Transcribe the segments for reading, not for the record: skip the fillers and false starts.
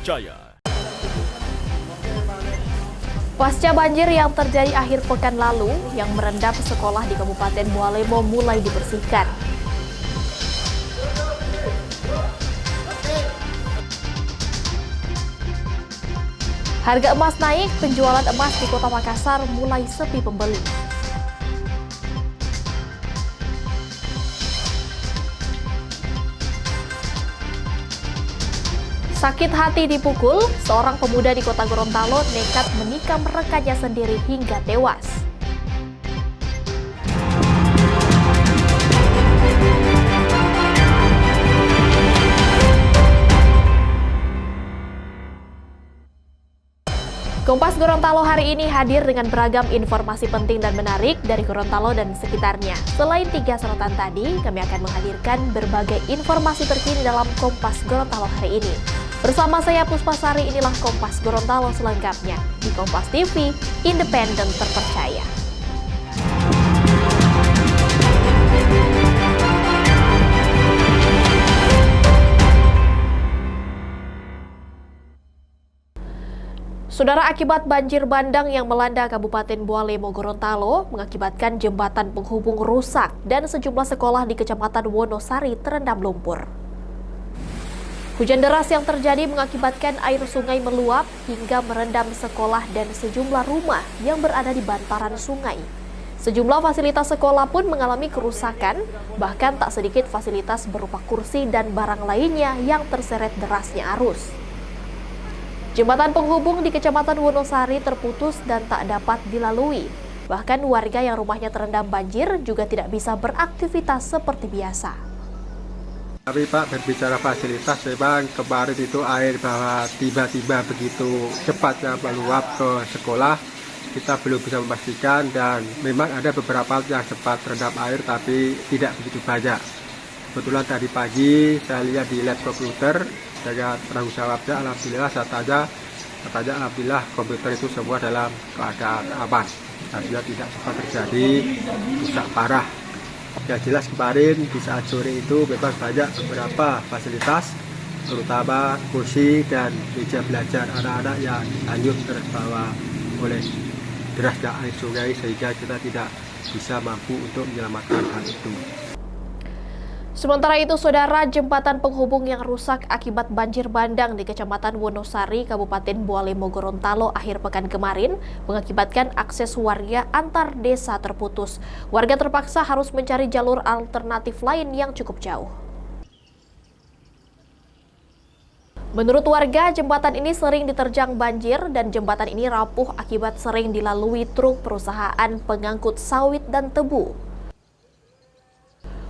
terpercaya. Pasca banjir yang terjadi akhir pekan lalu yang merendam sekolah di Kabupaten Bualemo mulai dibersihkan. Harga emas naik, penjualan emas di Kota Makassar mulai sepi pembeli. Sakit hati dipukul, seorang pemuda di Kota Gorontalo nekat menikam rekannya sendiri hingga tewas. Kompas Gorontalo hari ini hadir dengan beragam informasi penting dan menarik dari Gorontalo dan sekitarnya. Selain 3 sorotan tadi, kami akan menghadirkan berbagai informasi terkini dalam Kompas Gorontalo hari ini. Bersama saya Puspasari, inilah Kompas Gorontalo selengkapnya di Kompas TV, independen terpercaya. Saudara, akibat banjir bandang yang melanda Kabupaten Bualemo, Gorontalo mengakibatkan jembatan penghubung rusak dan sejumlah sekolah di Kecamatan Wonosari terendam lumpur. Hujan deras yang terjadi mengakibatkan air sungai meluap hingga merendam sekolah dan sejumlah rumah yang berada di bantaran sungai. Sejumlah fasilitas sekolah pun mengalami kerusakan, bahkan tak sedikit fasilitas berupa kursi dan barang lainnya yang terseret derasnya arus. Jembatan penghubung di Kecamatan Wonosari terputus dan tak dapat dilalui. Bahkan warga yang rumahnya terendam banjir juga tidak bisa beraktivitas seperti biasa. Tapi Pak, berbicara fasilitas, memang kemarin itu air bahwa tiba-tiba begitu cepatnya meluap ke sekolah, kita belum bisa memastikan dan memang ada beberapa yang sempat terendam air tapi tidak begitu banyak. Kebetulan tadi pagi saya lihat di lab komputer, dengan penanggung jawabnya, alhamdulillah saya tanya, katanya alhamdulillah komputer itu semua dalam keadaan aman. Artinya tidak sempat terjadi rusak parah. Yang jelas kemarin di saat sore itu memang banyak beberapa fasilitas, terutama kursi dan meja belajar anak-anak yang hanyut terbawa oleh derasnya air sungai sehingga kita tidak bisa mampu untuk menyelamatkan hal itu. Sementara itu, saudara, jembatan penghubung yang rusak akibat banjir bandang di Kecamatan Wonosari, Kabupaten Bualemo, Gorontalo akhir pekan kemarin mengakibatkan akses warga antar desa terputus. Warga terpaksa harus mencari jalur alternatif lain yang cukup jauh. Menurut warga, jembatan ini sering diterjang banjir dan jembatan ini rapuh akibat sering dilalui truk perusahaan pengangkut sawit dan tebu.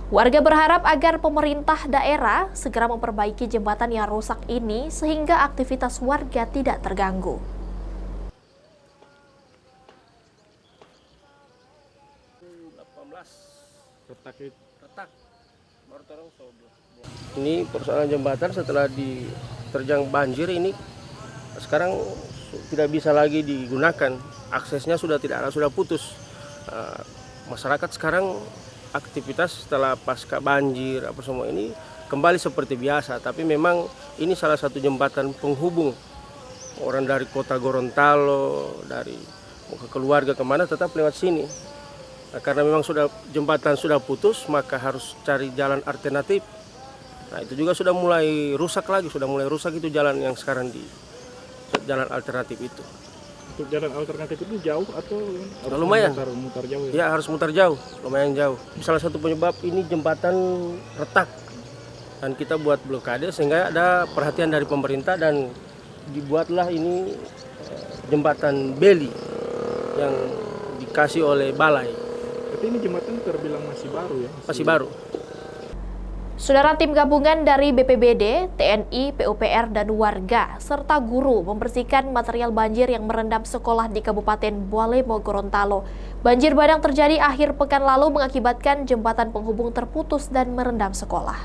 Warga berharap agar pemerintah daerah segera memperbaiki jembatan yang rusak ini sehingga aktivitas warga tidak terganggu. Ini persoalan jembatan setelah diterjang banjir ini sekarang tidak bisa lagi digunakan, aksesnya sudah putus. Masyarakat sekarang aktivitas setelah pasca banjir apa semua ini kembali seperti biasa, tapi memang ini salah satu jembatan penghubung orang dari kota Gorontalo, dari keluarga kemana tetap lewat sini. Nah, karena memang jembatan sudah putus, maka harus cari jalan alternatif. Nah, itu juga sudah mulai rusak itu jalan yang sekarang di jalan alternatif itu. Untuk jalan alternatif itu jauh atau harus lumayan mutar jauh? Ya, harus mutar jauh, lumayan jauh. Salah satu penyebab ini jembatan retak dan kita buat blokade sehingga ada perhatian dari pemerintah dan dibuatlah ini jembatan beli yang dikasih oleh balai. Tapi ini jembatan terbilang masih baru ya? Masih baru. Saudara, tim gabungan dari BPBD, TNI, PUPR, dan warga, serta guru membersihkan material banjir yang merendam sekolah di Kabupaten Bualemo, Gorontalo. Banjir bandang terjadi akhir pekan lalu mengakibatkan jembatan penghubung terputus dan merendam sekolah.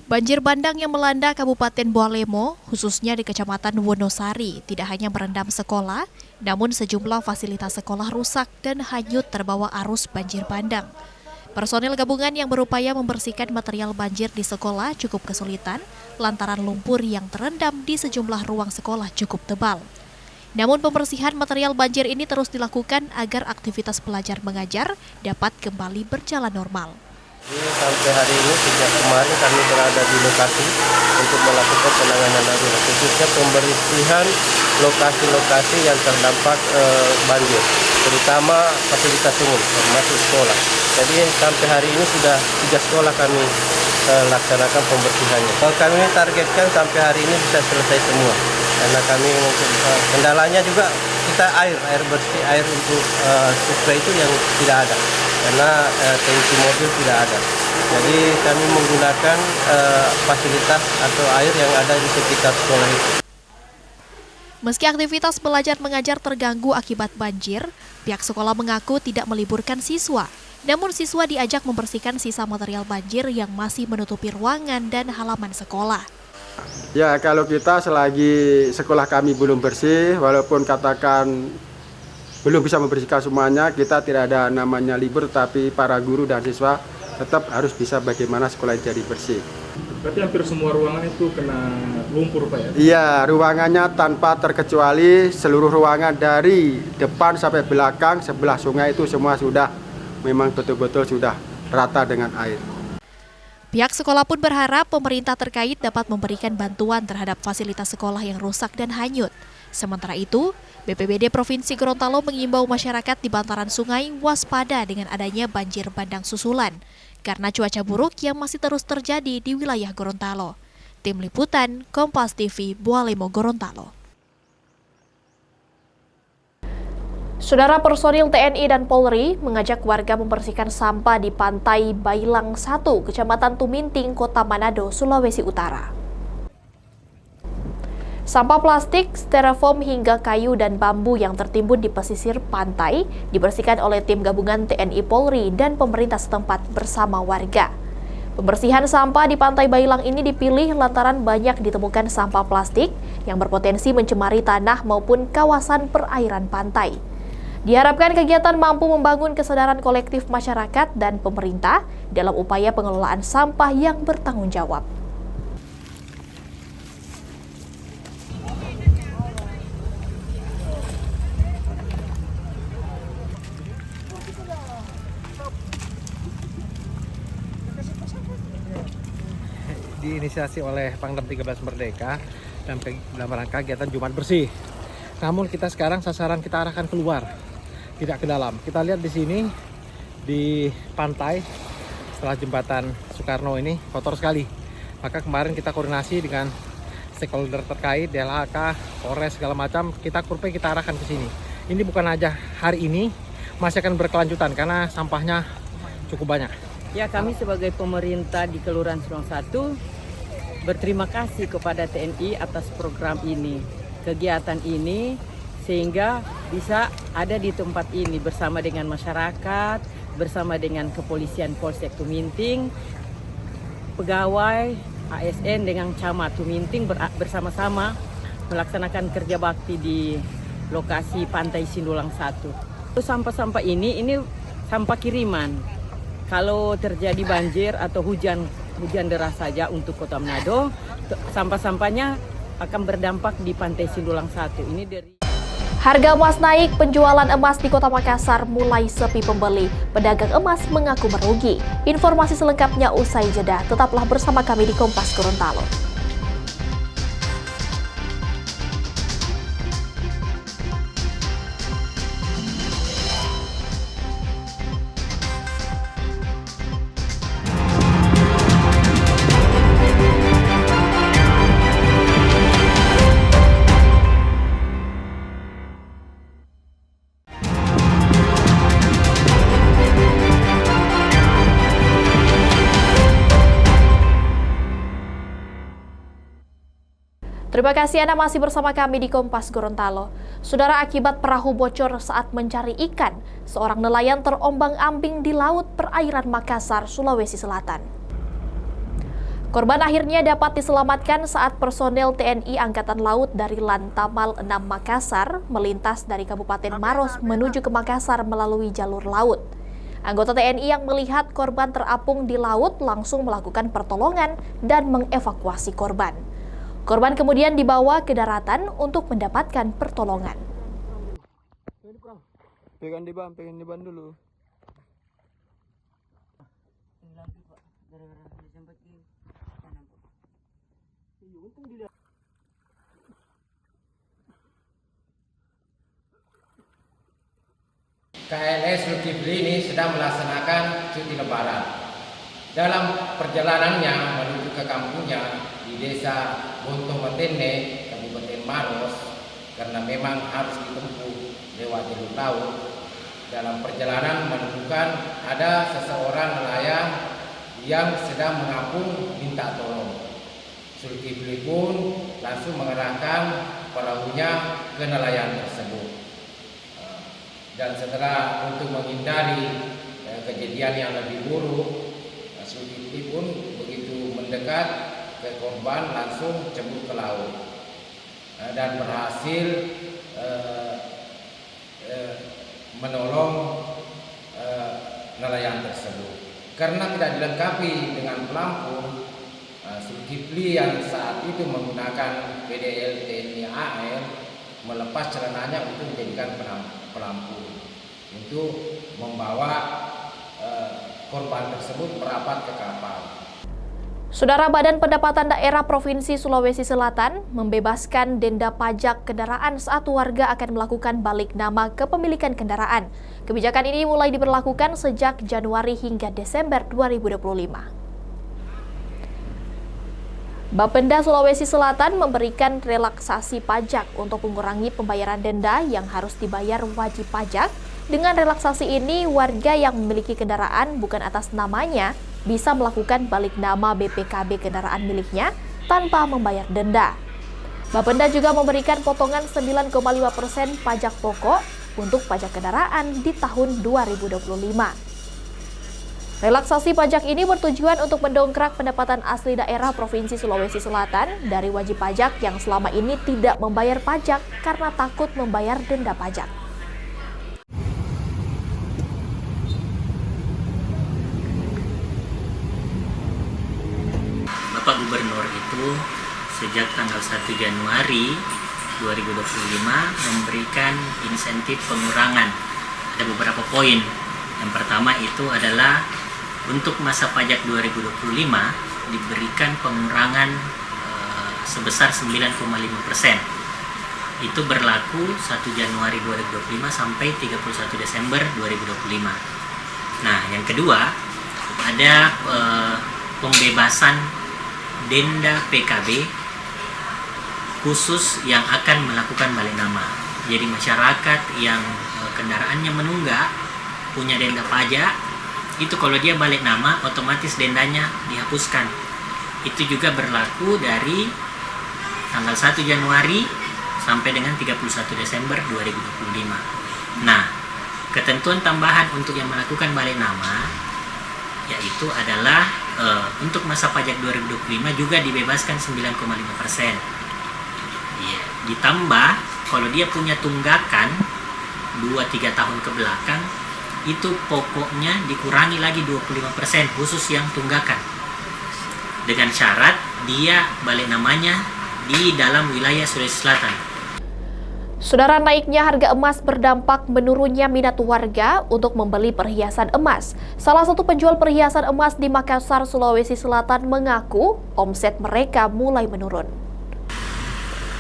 Banjir bandang yang melanda Kabupaten Bualemo, khususnya di Kecamatan Wonosari, tidak hanya merendam sekolah, namun sejumlah fasilitas sekolah rusak dan hanyut terbawa arus banjir bandang. Personil gabungan yang berupaya membersihkan material banjir di sekolah cukup kesulitan lantaran lumpur yang terendam di sejumlah ruang sekolah cukup tebal. Namun pembersihan material banjir ini terus dilakukan agar aktivitas belajar mengajar dapat kembali berjalan normal. Sampai hari ini sejak kemarin kami berada di lokasi untuk melakukan penanganan darurat, khususnya pembersihan lokasi-lokasi yang terdampak banjir, terutama fasilitas umum termasuk sekolah. Jadi sampai hari ini sudah 3 sekolah kami laksanakan pembersihannya. Kalau kami targetkan sampai hari ini bisa selesai semua, karena kami kendalanya juga kita air bersih, air untuk suplai itu yang tidak ada, karena tangki mobil tidak ada. Jadi kami menggunakan fasilitas atau air yang ada di sekitar sekolah itu. Meski aktivitas belajar mengajar terganggu akibat banjir, pihak sekolah mengaku tidak meliburkan siswa. Namun siswa diajak membersihkan sisa material banjir yang masih menutupi ruangan dan halaman sekolah. Ya, kalau kita selagi sekolah kami belum bersih, walaupun katakan belum bisa membersihkan semuanya, kita tidak ada namanya libur, tapi para guru dan siswa tetap harus bisa bagaimana sekolah jadi bersih. Berarti hampir semua ruangan itu kena lumpur, Pak ya? Iya, ruangannya tanpa terkecuali seluruh ruangan dari depan sampai belakang sebelah sungai itu semua sudah memang betul-betul sudah rata dengan air. Pihak sekolah pun berharap pemerintah terkait dapat memberikan bantuan terhadap fasilitas sekolah yang rusak dan hanyut. Sementara itu, BPBD Provinsi Gorontalo mengimbau masyarakat di bantaran sungai waspada dengan adanya banjir bandang susulan karena cuaca buruk yang masih terus terjadi di wilayah Gorontalo. Tim Liputan, Kompas TV, Bualemo, Gorontalo. Saudara, personil TNI dan Polri mengajak warga membersihkan sampah di Pantai Bailang 1, Kecamatan Tuminting, Kota Manado, Sulawesi Utara. Sampah plastik, styrofoam hingga kayu dan bambu yang tertimbun di pesisir pantai dibersihkan oleh tim gabungan TNI Polri dan pemerintah setempat bersama warga. Pembersihan sampah di Pantai Bailang ini dipilih lantaran banyak ditemukan sampah plastik yang berpotensi mencemari tanah maupun kawasan perairan pantai. Diharapkan kegiatan mampu membangun kesadaran kolektif masyarakat dan pemerintah dalam upaya pengelolaan sampah yang bertanggung jawab. Diinisiasi oleh Pangdam 13 Merdeka dan dalam rangka kegiatan Jumat Bersih. Namun kita sekarang sasaran kita arahkan keluar, tidak ke dalam. Kita lihat di sini di pantai setelah jembatan Soekarno ini kotor sekali. Maka kemarin kita koordinasi dengan stakeholder terkait, DLHK, Polres segala macam, kita arahkan ke sini. Ini bukan aja hari ini, masih akan berkelanjutan karena sampahnya cukup banyak. Ya, kami sebagai pemerintah di Kelurahan Sulong 1 berterima kasih kepada TNI atas program ini, kegiatan ini, sehingga bisa ada di tempat ini bersama dengan masyarakat, bersama dengan kepolisian Polsek Tuminting, pegawai ASN dengan Camat Tuminting bersama-sama melaksanakan kerja bakti di lokasi Pantai Sindulang 1. Sampah-sampah ini sampah kiriman. Kalau terjadi banjir atau hujan deras saja untuk Kota Manado, sampah-sampahnya akan berdampak di Pantai Sindulang 1. Ini dari Harga emas naik, penjualan emas di Kota Makassar mulai sepi pembeli. Pedagang emas mengaku merugi. Informasi selengkapnya usai jeda. Tetaplah bersama kami di Kompas Gorontalo. Terima kasih Anda masih bersama kami di Kompas Gorontalo. Saudara, akibat perahu bocor saat mencari ikan, seorang nelayan terombang-ambing di laut perairan Makassar, Sulawesi Selatan. Korban akhirnya dapat diselamatkan saat personel TNI Angkatan Laut dari Lantamal 6 Makassar melintas dari Kabupaten Maros menuju ke Makassar melalui jalur laut. Anggota TNI yang melihat korban terapung di laut langsung melakukan pertolongan dan mengevakuasi korban. Korban kemudian dibawa ke daratan untuk mendapatkan pertolongan. Pegang di ban dulu. KLS Zulkifli ini sedang melaksanakan cuti lebaran. Dalam perjalanannya menuju ke kampungnya di desa Bontometene, Kabupaten Maros, karena memang harus ditempuh lewat jalur laut. Dalam perjalanan menemukan ada seseorang nelayan yang sedang mengapung minta tolong. Zulkifli pun langsung mengerahkan perahunya ke nelayan tersebut. Dan setelah untuk menghindari kejadian yang lebih buruk, Zulkifli pun begitu mendekat ke korban langsung cebur ke laut dan berhasil menolong nelayan tersebut. Karena tidak dilengkapi dengan pelampung, Zulkifli yang saat itu menggunakan PDL TNI AL melepas celananya untuk dijadikan pelampung untuk membawa korban tersebut merapat ke kapal. Saudara, Badan Pendapatan Daerah Provinsi Sulawesi Selatan membebaskan denda pajak kendaraan saat warga akan melakukan balik nama kepemilikan kendaraan. Kebijakan ini mulai diberlakukan sejak Januari hingga Desember 2025. Bapenda Sulawesi Selatan memberikan relaksasi pajak untuk mengurangi pembayaran denda yang harus dibayar wajib pajak. Dengan relaksasi ini, warga yang memiliki kendaraan bukan atas namanya bisa melakukan balik nama BPKB kendaraan miliknya tanpa membayar denda. Bapenda juga memberikan potongan 9,5% pajak pokok untuk pajak kendaraan di tahun 2025. Relaksasi pajak ini bertujuan untuk mendongkrak pendapatan asli daerah Provinsi Sulawesi Selatan dari wajib pajak yang selama ini tidak membayar pajak karena takut membayar denda pajak. Bapak Gubernur itu sejak tanggal 1 Januari 2025 memberikan insentif pengurangan. Ada beberapa poin. Yang pertama itu adalah untuk masa pajak 2025 diberikan pengurangan sebesar 9,5%. Itu berlaku 1 Januari 2025 sampai 31 Desember 2025. Nah, yang kedua ada pembebasan denda PKB khusus yang akan melakukan balik nama. Jadi masyarakat yang kendaraannya menunggak punya denda pajak, itu kalau dia balik nama otomatis dendanya dihapuskan. Itu juga berlaku dari tanggal 1 Januari sampai dengan 31 Desember 2025. Nah, ketentuan tambahan untuk yang melakukan balik nama yaitu adalah untuk masa pajak 2025 juga dibebaskan 9,5%. Ya, ditambah kalau dia punya tunggakan 2-3 tahun ke belakang, itu pokoknya dikurangi lagi 25% khusus yang tunggakan. Dengan syarat dia balik namanya di dalam wilayah Sulawesi Selatan. Saudara, naiknya harga emas berdampak menurunnya minat warga untuk membeli perhiasan emas. Salah satu penjual perhiasan emas di Makassar, Sulawesi Selatan mengaku omset mereka mulai menurun.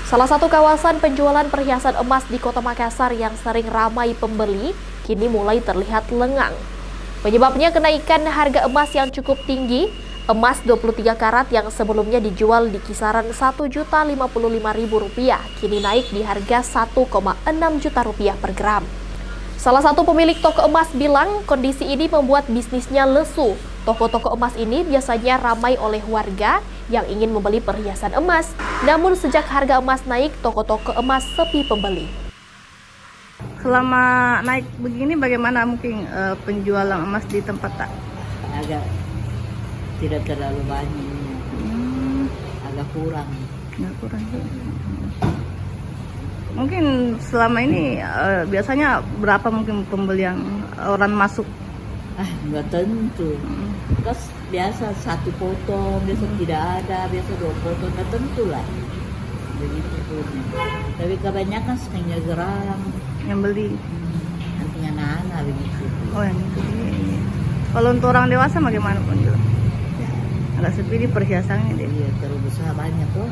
Salah satu kawasan penjualan perhiasan emas di Kota Makassar yang sering ramai pembeli kini mulai terlihat lengang. Penyebabnya kenaikan harga emas yang cukup tinggi. Emas 23 karat yang sebelumnya dijual di kisaran Rp1.055.000 kini naik di harga Rp1,6 juta per gram. Salah satu pemilik toko emas bilang kondisi ini membuat bisnisnya lesu. Toko-toko emas ini biasanya ramai oleh warga yang ingin membeli perhiasan emas. Namun sejak harga emas naik, toko-toko emas sepi pembeli. Selama naik begini bagaimana mungkin penjualan emas di tempat tak? Agak tidak terlalu banyak, agak kurang. Mungkin selama ini biasanya berapa mungkin pembelian orang masuk Nggak tentu. Terus biasa satu potong, biasa tidak ada, biasa 2 potong, nggak tentu lah. Begitu pun. Tapi kebanyakan seringnya gerang. Yang beli. Nanti anak-anak begitu. Oh yang itu. Iya. Kalau untuk orang dewasa bagaimana penjual? Agak sepi di perhiasannya deh. Iya, terus besar banyak tuh.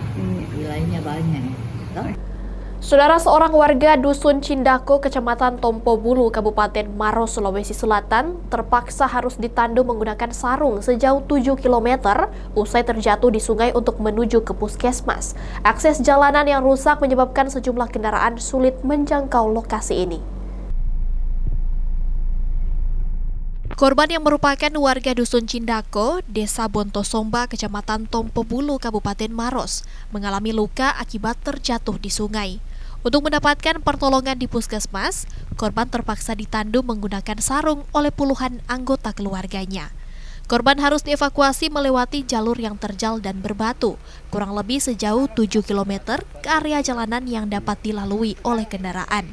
Nilainya banyak. Toh? Saudara, seorang warga Dusun Cindako, Kecamatan Tompo Bulu, Kabupaten Maros, Sulawesi Selatan, terpaksa harus ditandu menggunakan sarung sejauh 7 km usai terjatuh di sungai untuk menuju ke puskesmas. Akses jalanan yang rusak menyebabkan sejumlah kendaraan sulit menjangkau lokasi ini. Korban yang merupakan warga Dusun Cindako, Desa Bontosomba, Kecamatan Tompo Bulu, Kabupaten Maros, mengalami luka akibat terjatuh di sungai. Untuk mendapatkan pertolongan di puskesmas, korban terpaksa ditandu menggunakan sarung oleh puluhan anggota keluarganya. Korban harus dievakuasi melewati jalur yang terjal dan berbatu, kurang lebih sejauh 7 km ke area jalanan yang dapat dilalui oleh kendaraan.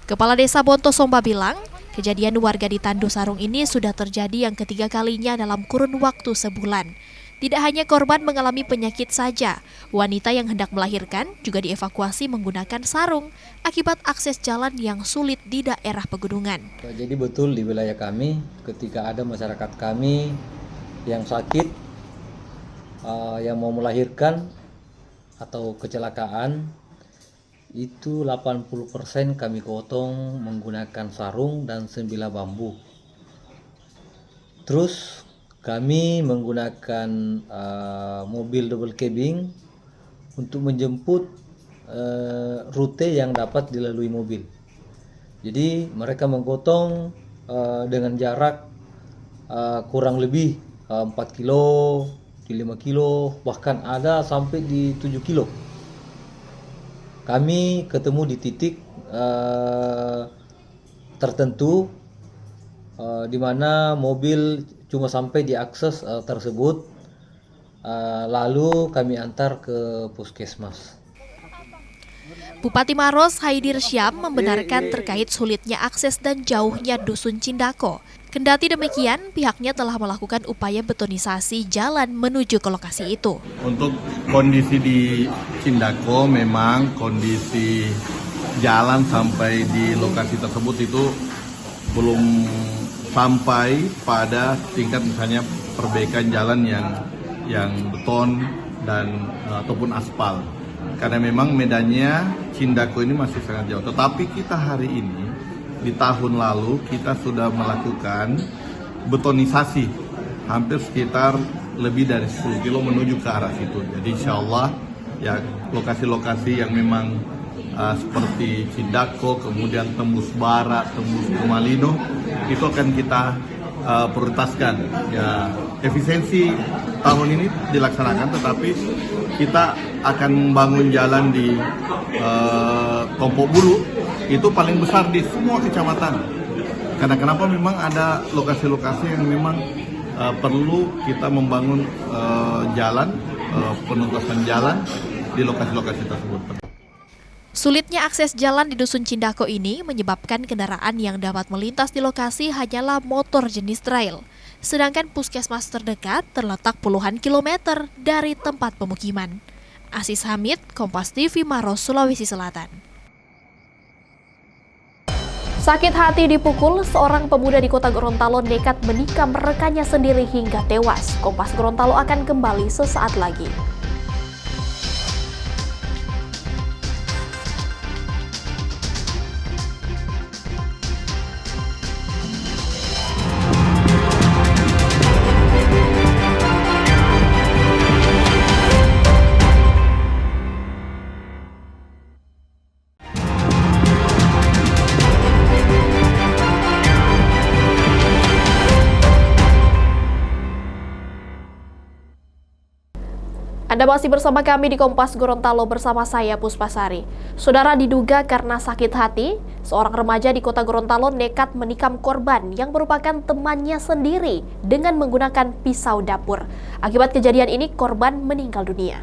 Kepala Desa Bontosomba bilang, kejadian warga ditandu sarung ini sudah terjadi yang ketiga kalinya dalam kurun waktu sebulan. Tidak hanya korban mengalami penyakit saja, wanita yang hendak melahirkan juga dievakuasi menggunakan sarung akibat akses jalan yang sulit di daerah pegunungan. Jadi betul di wilayah kami, ketika ada masyarakat kami yang sakit, yang mau melahirkan atau kecelakaan, itu 80% kami gotong menggunakan sarung dan sembilah bambu. Terus kami menggunakan mobil double cabin untuk menjemput rute yang dapat dilalui mobil. Jadi mereka menggotong dengan jarak kurang lebih 4 kilo, 5 kilo, bahkan ada sampai di 7 kilo. Kami ketemu di titik tertentu di mana mobil cuma sampai di akses tersebut, lalu kami antar ke puskesmas. Bupati Maros Haidir Syam membenarkan terkait sulitnya akses dan jauhnya Dusun Cindako. Kendati demikian, pihaknya telah melakukan upaya betonisasi jalan menuju ke lokasi itu. Untuk kondisi di Cindako, memang kondisi jalan sampai di lokasi tersebut itu belum sampai pada tingkat misalnya perbaikan jalan yang beton dan ataupun aspal. Karena memang medannya Cindako ini masih sangat jauh. Tetapi kita hari ini di tahun lalu kita sudah melakukan betonisasi hampir sekitar lebih dari 10 kilo menuju ke arah situ. Jadi insya Allah ya lokasi-lokasi yang memang seperti Cindako, kemudian tembus Barat, tembus Kemalino, itu akan kita prioritaskan. Ya, efisiensi tahun ini dilaksanakan, tetapi kita akan membangun jalan di Tompo Bulu itu paling besar di semua kecamatan. Karena kenapa memang ada lokasi-lokasi yang memang perlu kita membangun jalan, penuntasan jalan di lokasi-lokasi tersebut. Sulitnya akses jalan di Dusun Cindako ini menyebabkan kendaraan yang dapat melintas di lokasi hanyalah motor jenis trail. Sedangkan puskesmas terdekat terletak puluhan kilometer dari tempat pemukiman. Aziz Hamid, Kompas TV Maros, Sulawesi Selatan. Sakit hati dipukul, seorang pemuda di Kota Gorontalo nekat menikam rekannya sendiri hingga tewas. Kompas Gorontalo akan kembali sesaat lagi. Anda masih bersama kami di Kompas Gorontalo bersama saya Puspasari. Saudara, diduga karena sakit hati, seorang remaja di Kota Gorontalo nekat menikam korban yang merupakan temannya sendiri dengan menggunakan pisau dapur. Akibat kejadian ini, korban meninggal dunia.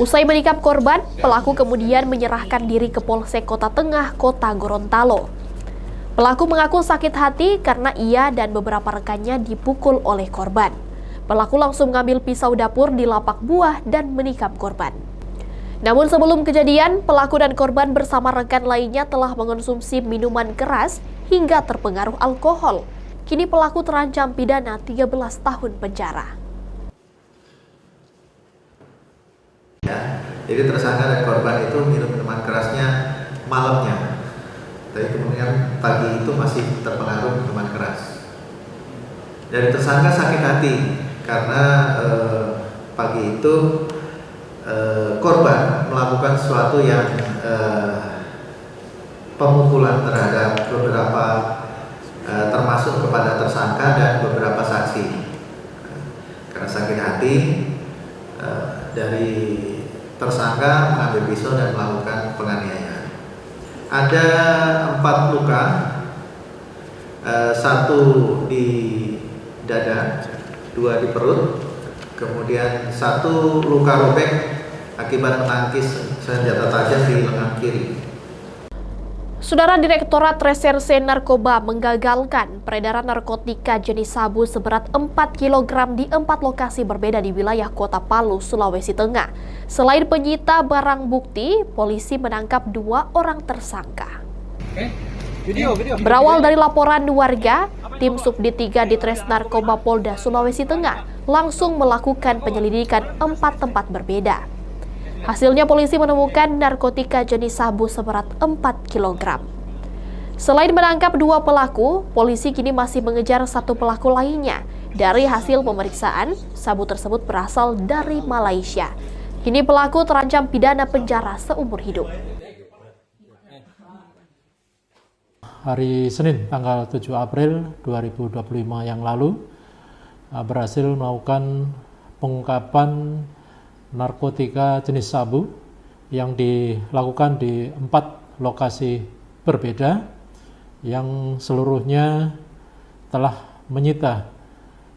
Usai menikam korban, pelaku kemudian menyerahkan diri ke Polsek Kota Tengah, Kota Gorontalo. Pelaku mengaku sakit hati karena ia dan beberapa rekannya dipukul oleh korban. Pelaku langsung mengambil pisau dapur di lapak buah dan menikam korban. Namun sebelum kejadian, pelaku dan korban bersama rekan lainnya telah mengonsumsi minuman keras hingga terpengaruh alkohol. Kini pelaku terancam pidana 13 tahun penjara. Jadi tersangka dan korban itu minum minuman kerasnya malamnya. Tapi kemudian pagi itu masih terpengaruh minuman keras. Dari tersangka sakit hati karena pagi itu korban melakukan sesuatu yang pemukulan terhadap beberapa termasuk kepada tersangka dan beberapa saksi. Karena sakit hati dari tersangka mengambil pisau dan melakukan penganiayaan. Ada 4 luka, 1 di dada, 2 di perut, kemudian 1 luka robek akibat menangkis senjata tajam di lengan kiri. Saudara, Direktorat Reserse Narkoba menggagalkan peredaran narkotika jenis sabu seberat 4 kg di 4 lokasi berbeda di wilayah Kota Palu, Sulawesi Tengah. Selain penyita barang bukti, polisi menangkap 2 orang tersangka. Berawal dari laporan warga, tim Subdit 3 Ditres Narkoba Polda Sulawesi Tengah langsung melakukan penyelidikan 4 tempat berbeda. Hasilnya polisi menemukan narkotika jenis sabu seberat 4 kg. Selain menangkap 2 pelaku, polisi kini masih mengejar 1 pelaku lainnya. Dari hasil pemeriksaan, sabu tersebut berasal dari Malaysia. Kini pelaku terancam pidana penjara seumur hidup. Hari Senin tanggal 7 April 2025 yang lalu berhasil melakukan pengungkapan narkotika jenis sabu yang dilakukan di 4 lokasi berbeda yang seluruhnya telah menyita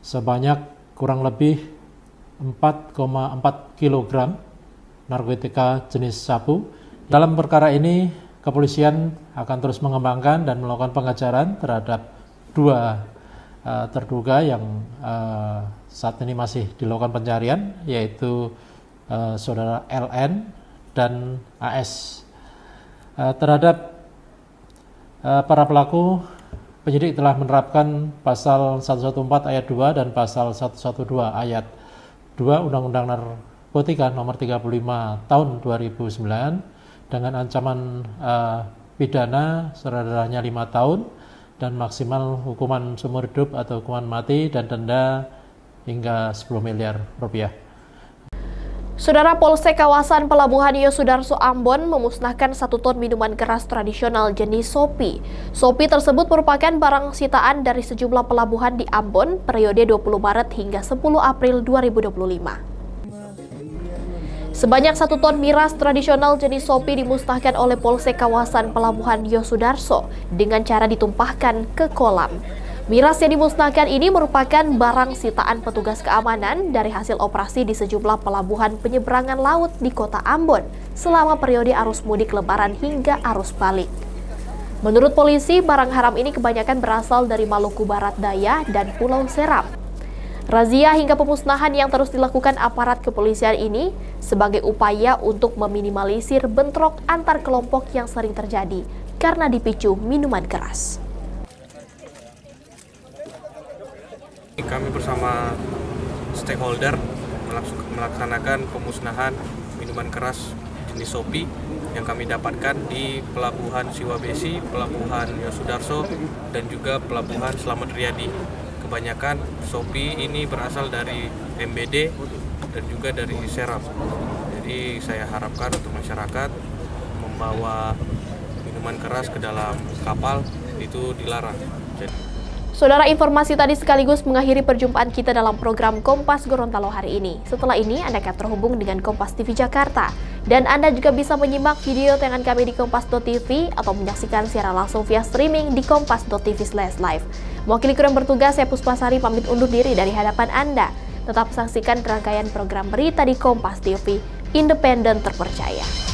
sebanyak kurang lebih 4,4 kg narkotika jenis sabu. Dalam perkara ini kepolisian akan terus mengembangkan dan melakukan pengejaran terhadap 2 terduga yang saat ini masih dilakukan pencarian, yaitu saudara LN dan AS. Terhadap para pelaku, penyidik telah menerapkan pasal 114 ayat 2 dan pasal 112 ayat 2 Undang-Undang Narkotika nomor 35 tahun 2009 dengan ancaman pidana serendah-rendahnya 5 tahun dan maksimal hukuman seumur hidup atau hukuman mati dan denda hingga 10 miliar rupiah. Saudara, Polsek kawasan Pelabuhan Yosudarso Ambon memusnahkan 1 ton minuman keras tradisional jenis Sopi. Sopi tersebut merupakan barang sitaan dari sejumlah pelabuhan di Ambon periode 20 Maret hingga 10 April 2025. Sebanyak 1 ton miras tradisional jenis Sopi dimusnahkan oleh Polsek kawasan Pelabuhan Yosudarso dengan cara ditumpahkan ke kolam. Miras yang dimusnahkan ini merupakan barang sitaan petugas keamanan dari hasil operasi di sejumlah pelabuhan penyeberangan laut di kota Ambon selama periode arus mudik lebaran hingga arus balik. Menurut polisi, barang haram ini kebanyakan berasal dari Maluku Barat Daya dan Pulau Seram. Razia hingga pemusnahan yang terus dilakukan aparat kepolisian ini sebagai upaya untuk meminimalisir bentrok antar kelompok yang sering terjadi karena dipicu minuman keras. Kami bersama stakeholder melaksanakan pemusnahan minuman keras jenis Sopi yang kami dapatkan di Pelabuhan Siwabesi, Pelabuhan Yosudarso, dan juga Pelabuhan Slamet Riyadi. Kebanyakan Sopi ini berasal dari MBD dan juga dari Seram. Jadi saya harapkan untuk masyarakat membawa minuman keras ke dalam kapal itu dilarang. Saudara, informasi tadi sekaligus mengakhiri perjumpaan kita dalam program Kompas Gorontalo hari ini. Setelah ini, Anda akan terhubung dengan Kompas TV Jakarta. Dan Anda juga bisa menyimak video tayangan kami di kompas.tv atau menyaksikan siaran langsung via streaming di kompas.tv/live. Mewakili kru yang bertugas, saya Puspasari pamit undur diri dari hadapan Anda. Tetap saksikan rangkaian program berita di Kompas TV, independen terpercaya.